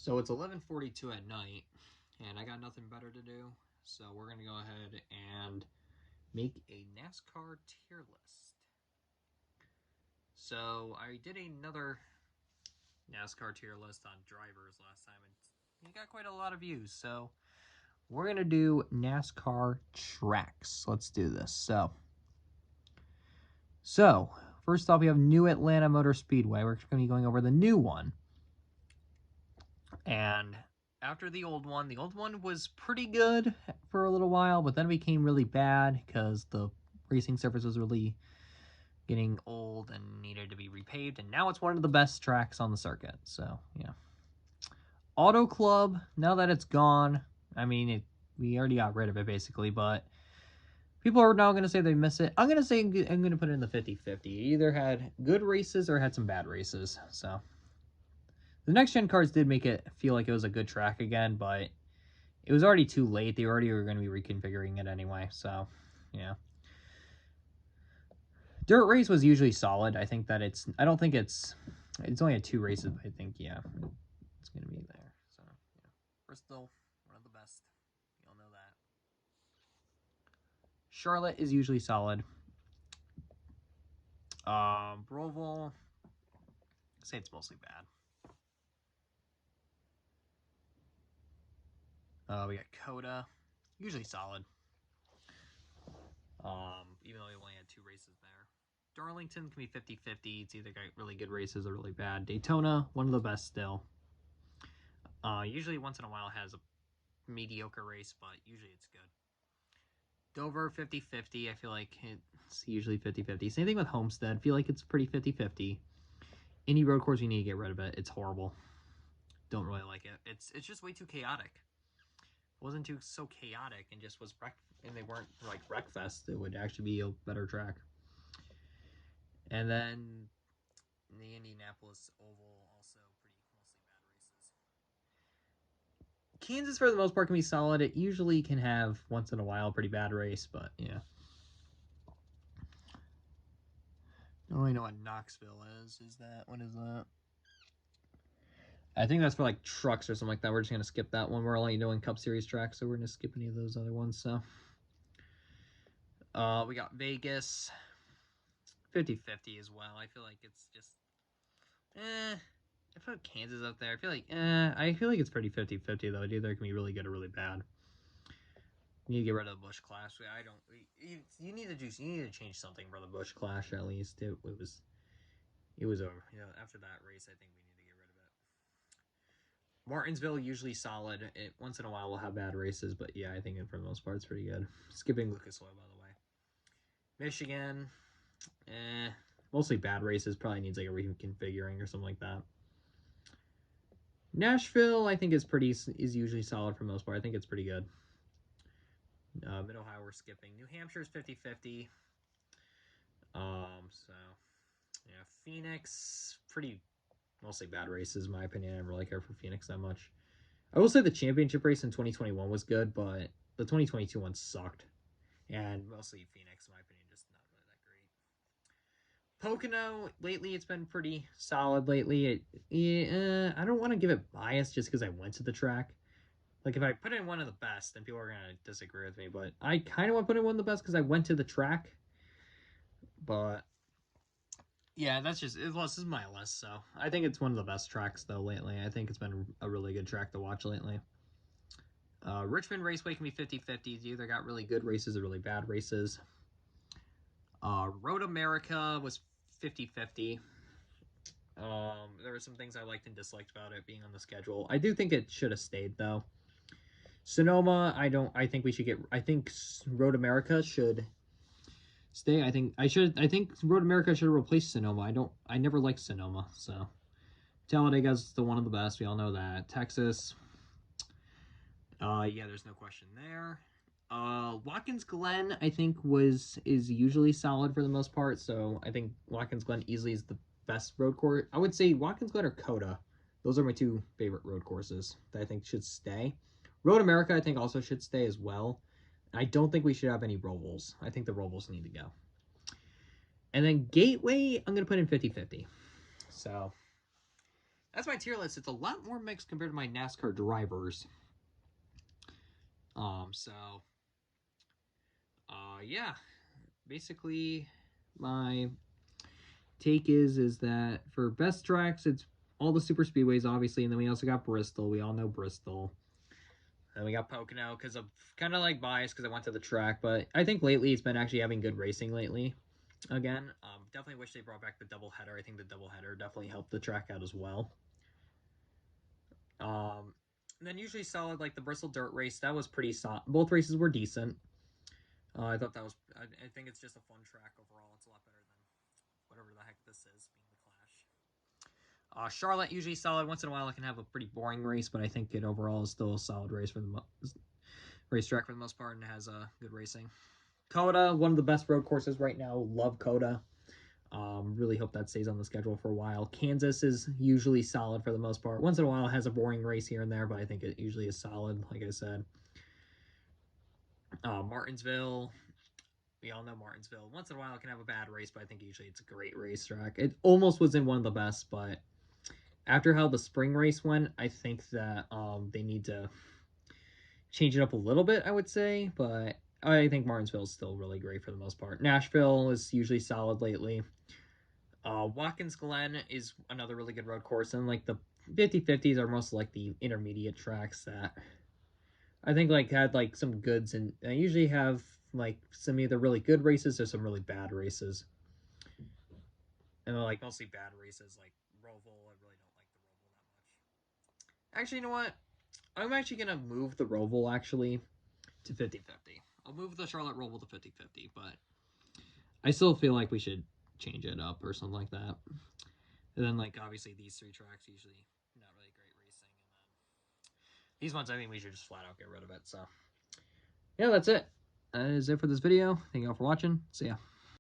So it's 11:42 at night, and I got nothing better to do. So we're gonna go ahead and make a NASCAR tier list. So I did another NASCAR tier list on drivers last time, and you got quite a lot of views. So we're gonna do NASCAR tracks. Let's do this. So first off, we have New Atlanta Motor Speedway. We're gonna be going over the new one. And after the old one was pretty good for a little while, but then it became really bad because the racing surface was really getting old and needed to be repaved. And now it's one of the best tracks on the circuit. So, yeah. Auto Club, now that it's gone, I mean, we already got rid of it basically, but people are now going to say they miss it. I'm going to say I'm going to put it in the 50-50. It either had good races or had some bad races. So the next gen cars did make it feel like it was a good track again, but it was already too late. They already were going to be reconfiguring it anyway. So, yeah. Dirt Race was usually solid. I think that I don't think it's only had 2 races, but I think, yeah, it's going to be there. So, yeah. Bristol, one of the best. You all know that. Charlotte is usually solid. Broval, I'd say it's mostly bad. We got Coda, usually solid. Even though we only had 2 races there. Darlington can be 50-50. It's either got really good races or really bad. Daytona, one of the best still. Usually once in a while has a mediocre race, but usually it's good. Dover, 50-50. I feel like it's usually 50-50. Same thing with Homestead. I feel like it's pretty 50-50. Any road course, you need to get rid of it. It's horrible. Don't really like it. It's just way too chaotic. It wasn't so chaotic and just was and they weren't like Wreckfest. It would actually be a better track. And then the Indianapolis Oval, also mostly bad races. Kansas, for the most part, can be solid. It usually can have, once in a while, a pretty bad race, but yeah. I don't really know what Knoxville is. What is that? I think that's for like trucks or something like that. We're just going to skip that one. We're only doing Cup Series tracks, so we're going to skip any of those other ones. So, we got Vegas, 50-50 as well. I feel like it's just, I put Kansas up there. I feel like it's pretty 50-50 though. It either can be really good or really bad. You need to get rid of the Busch Clash. You need to change something for the Busch Clash at least. It was over. After that race, I think we need to get rid of it. Martinsville, usually solid. Once in a while we'll have bad races, but yeah, I think for the most part it's pretty good. Skipping Lucas Oil, by the way. Michigan, mostly bad races. Probably needs like a reconfiguring or something like that. Nashville, I think is usually solid for the most part. I think it's pretty good. Mid-Ohio, we're skipping. New Hampshire's 50-50. So yeah, Phoenix, mostly bad races, in my opinion. I don't really care for Phoenix that much. I will say the championship race in 2021 was good, but the 2022 one sucked. And mostly Phoenix, in my opinion, just not really that great. Pocono, lately it's been pretty solid lately. I don't want to give it bias just because I went to the track. Like, if I put in one of the best, then people are going to disagree with me. But I kind of want to put in one of the best because I went to the track. But, yeah, this is my list. So, I think it's one of the best tracks, though, lately. I think it's been a really good track to watch lately. Richmond Raceway can be 50-50. You either got really good races or really bad races. Road America was 50-50. There were some things I liked and disliked about it being on the schedule. I do think it should have stayed, though. Sonoma, I think Road America should stay. I think Road America should replace Sonoma. I never liked Sonoma, so Talladega's the one of the best. We all know that. Texas, yeah, there's no question there. Watkins Glen, I think is usually solid for the most part, so I think Watkins Glen easily is the best road course. I would say Watkins Glen or Coda. Those are my 2 favorite road courses that I think should stay. Road America, I think, also should stay as well. I don't think we should have any Rovals. I think the Rovals need to go. And then Gateway, I'm going to put in 50-50. So, that's my tier list. It's a lot more mixed compared to my NASCAR drivers. Yeah. Basically, my take is that for best tracks, it's all the super speedways, obviously, and then we also got Bristol. We all know Bristol. And we got Pocono because of kind of like biased because I went to the track, but I think lately it's been actually having good racing lately. Again, definitely wish they brought back the doubleheader. I think the doubleheader definitely helped the track out as well. And then usually solid like the Bristol Dirt Race. That was pretty solid. Both races were decent. I thought that was. I think it's just a fun track overall. It's a lot better than whatever the heck this is, being the Clash. Charlotte usually solid. Once in a while, it can have a pretty boring race, but I think it overall is still a solid race for the racetrack for the most part, and has good racing. Coda, one of the best road courses right now. Love Coda. Really hope that stays on the schedule for a while. Kansas is usually solid for the most part. Once in a while, it has a boring race here and there, but I think it usually is solid, like I said. Martinsville, we all know Martinsville. Once in a while, it can have a bad race, but I think usually it's a great racetrack. It almost was in one of the best, but after how the spring race went, I think that they need to change it up a little bit, I would say, but I think Martinsville is still really great for the most part. Nashville is usually solid lately. Watkins Glen is another really good road course, and like the 50/50s are most like the intermediate tracks that I think like had like some goods, and I usually have like some either really good races or some really bad races, and like mostly bad races like Roval. I really don't like the Roval that much. Actually, you know what? I'm actually gonna move the Roval actually to 50/50. I'll move the Charlotte Roval to 50/50, but I still feel like we should change it up or something like that. And then, like, obviously, these three tracks usually not really great racing. And then these ones, I think we should just flat out get rid of it. So, yeah, that's it. That is it for this video. Thank you all for watching. See ya.